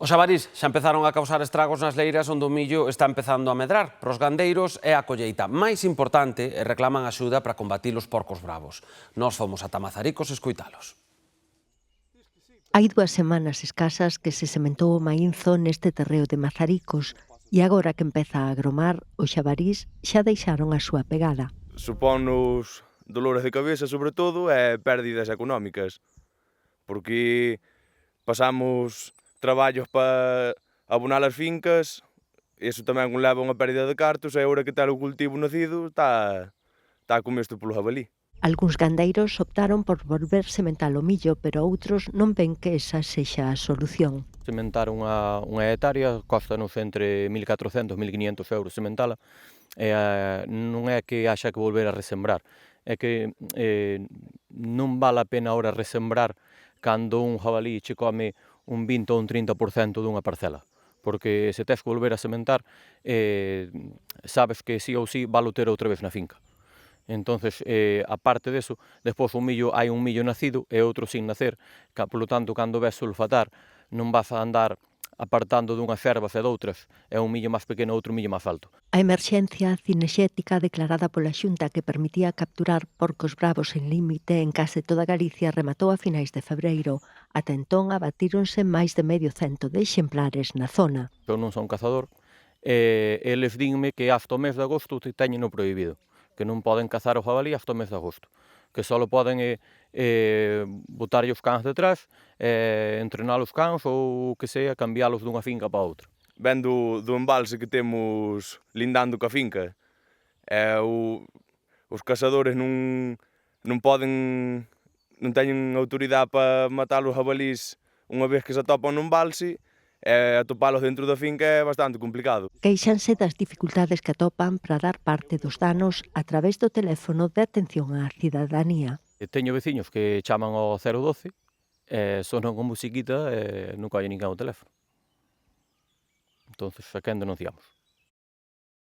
Os xabarís xa empezaron a causar estragos nas leiras onde o millo está empezando a medrar. Para os gandeiros é a colleita máis importante e reclaman axuda para combatir os porcos bravos. Nós fomos ata Mazaricos escoitalos. Hai 2 semanas escasas que se sementou o maínzo neste terreo de Mazaricos e agora que empeza a agromar, os xabarís xa deixaron a súa pegada. Supón-nos dolores de cabeza, sobre todo, e pérdidas económicas, porque pasamos traballos para abonar as fincas, iso tamén leva unha pérdida de cartos, e agora que tal o cultivo nacido, está a comesto polo jabalí. Algúns gandeiros optaron por volver sementar o millo, pero outros non ven que esa sexa a solución. Sementar unha hectárea costa-nos entre 1.400 e 1.500 euros sementala, e non é que haxa que volver a resembrar, é que non vale a pena ahora resembrar cando un jabalí che come un 20 ou un 30% dunha parcela, porque se tes que volver a sementar, sabes que sí ou sí valo ter outra vez na finca. Entonces, aparte deso, despois hai un millo nacido e outro sin nacer, polo tanto, cando ves sulfatar, non vas a andar apartando dunhas ervas e doutras, é un millo máis pequeno e outro millo máis alto. A emerxencia cinexética declarada pola Xunta que permitía capturar porcos bravos en límite en case toda Galicia rematou a finais de febreiro. Ata entón abatíronse máis de medio cento de exemplares na zona. Eu non son cazador, e eles dinme que hasta o mes de agosto teñen o prohibido, que non poden cazar o jabalí hasta o mes de agosto, que só poden botarlle os cans detrás, entrenar os cans ou que sea, cambiálos dunha finca para outra. Ven do embalse que temos lindando coa finca, os cazadores non teñen autoridade para matar os jabalís unha vez que se atopan no embalse, e atopalos dentro da finca é bastante complicado. Queixanse das dificultades que atopan para dar parte dos danos a través do teléfono de atención á cidadanía. Teño veciños que chaman ao 012, sonan con musiquita e non colle ninguén o teléfono. Entonces, a quen denunciamos?